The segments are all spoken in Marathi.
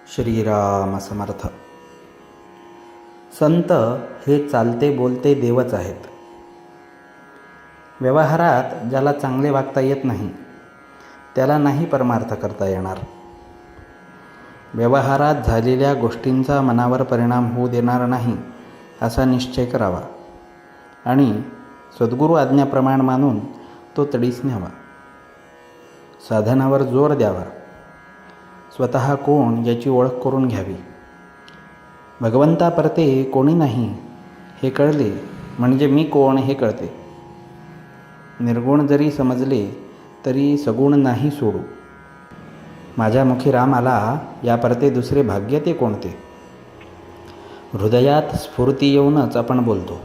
श्रीराम समर्थ. संत हे चालते बोलते देवच आहेत. व्यवहारात ज्याला चांगले वागता येत नाही त्याला नाही परमार्थ करता येणार. व्यवहारात झालेल्या गोष्टींचा मनावर परिणाम होऊ देणार नाही असा निश्चय करावा आणि सद्गुरू आज्ञाप्रमाण मानून तो तडीस न्यावा. साधनावर जोर द्यावा. स्वतः कोण याची ओळख करून घ्यावी. भगवंतापरते कोणी नाही हे कळले म्हणजे मी कोण हे कळते. निर्गुण जरी समजले तरी सगुण नाही सोडू. माझ्या मुखी राम आला यापरते दुसरे भाग्य ते कोणते. हृदयात स्फूर्ती येऊनच आपण बोलतो.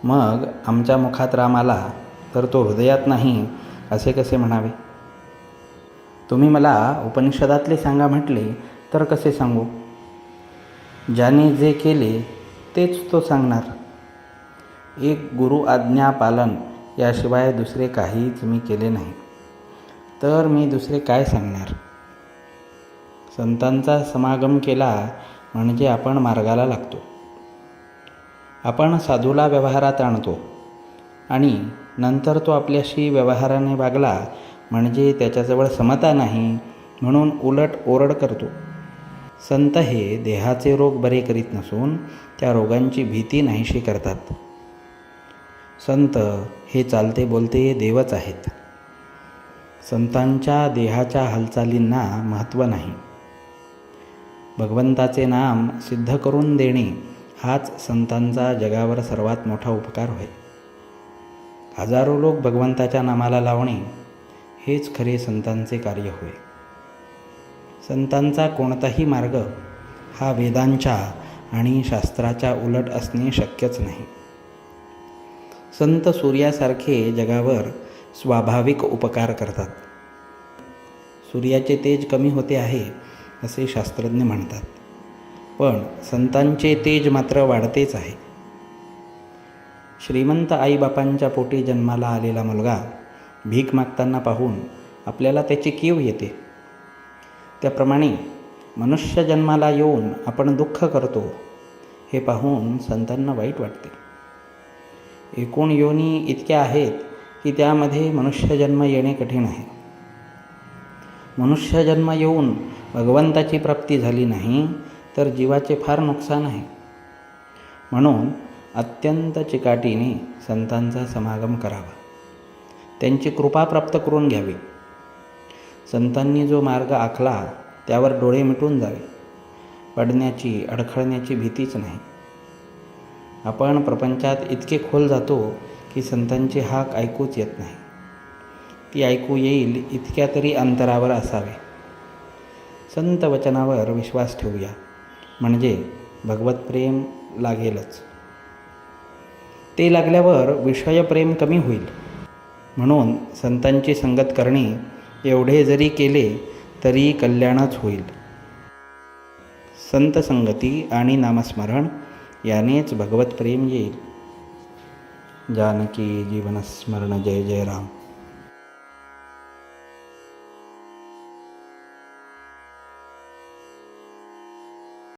मग आमच्या मुखात राम आला तर तो हृदयात नाही असे कसे म्हणावे. तुम्ही मला उपनिषदातले सांगा म्हटले तर कसे सांगू. ज्याने जे केले तेच तो सांगणार. एक गुरु आज्ञा पालन याशिवाय दुसरे काहीच मी केले नाही तर मी दुसरे काय सांगणार. संतांचा समागम केला म्हणजे आपण मार्गाला लागतो. आपण साधूला व्यवहारात आणतो आणि नंतर तो आपल्याशी व्यवहाराने वागला म्हणजे त्याच्याजवळ समता नाही म्हणून उलट ओरड करतो. संत हे देहाचे रोग बरे करीत नसून त्या रोगांची भीती नाहीशी करतात. संत हे चालते बोलते देवच आहेत. संतांच्या देहाच्या हालचालींना महत्त्व नाही. भगवंताचे नाम सिद्ध करून देणे हाच संतांचा जगावर सर्वात मोठा उपकार होय. हजारो लोक भगवंताच्या नामाला लावणे हेच खरे संतांचे कार्य होय. संतांचा कोणताही मार्ग हा वेदांच्या आणि शास्त्राच्या उलट असणे शक्यच नाही. संत सूर्यासारखे जगावर स्वाभाविक उपकार करतात. सूर्याचे तेज कमी होते आहे असे शास्त्रज्ञ म्हणतात, पण संतांचे तेज मात्र वाढतेच आहे. श्रीमंत आईबापांच्या पोटी जन्माला आलेला मुलगा भीक मागताना पाहून आपल्याला त्याची कीव येते. त्याप्रमाणे मनुष्य जन्माला येऊन आपण दुःख करतो हे पाहून संतांना वाईट वाटते. एकूण योनी इतक्या आहेत की त्यामध्ये मनुष्यजन्म येणे कठीण आहे. मनुष्यजन्म येऊन भगवंताची प्राप्ती झाली नाही तर जीवाचे फार नुकसान आहे. म्हणून अत्यंत चिकाटीने संतांचा समागम करावा. त्यांची कृपा प्राप्त करून घ्यावी. संतांनी जो मार्ग आखला त्यावर डोळे मिटून जावे. पडण्याची अडखळण्याची भीतीच नाही. आपण प्रपंचात इतके खोल जातो की संतांची हाक ऐकूच येत नाही. ती ऐकू येईल इतक्या तरी अंतरावर असावे. संत वचनावर विश्वास ठेवूया म्हणजे भगवत प्रेम लागेलच. ते लागल्यावर विषयप्रेम कमी होईल. म्हणून संतांची संगत करणे एवढे जरी केले तरी कल्याणच होईल. संत संगती आणि नामस्मरण यानेच भगवत प्रेम येईल. जानकी जीवनस्मरण जय जय राम.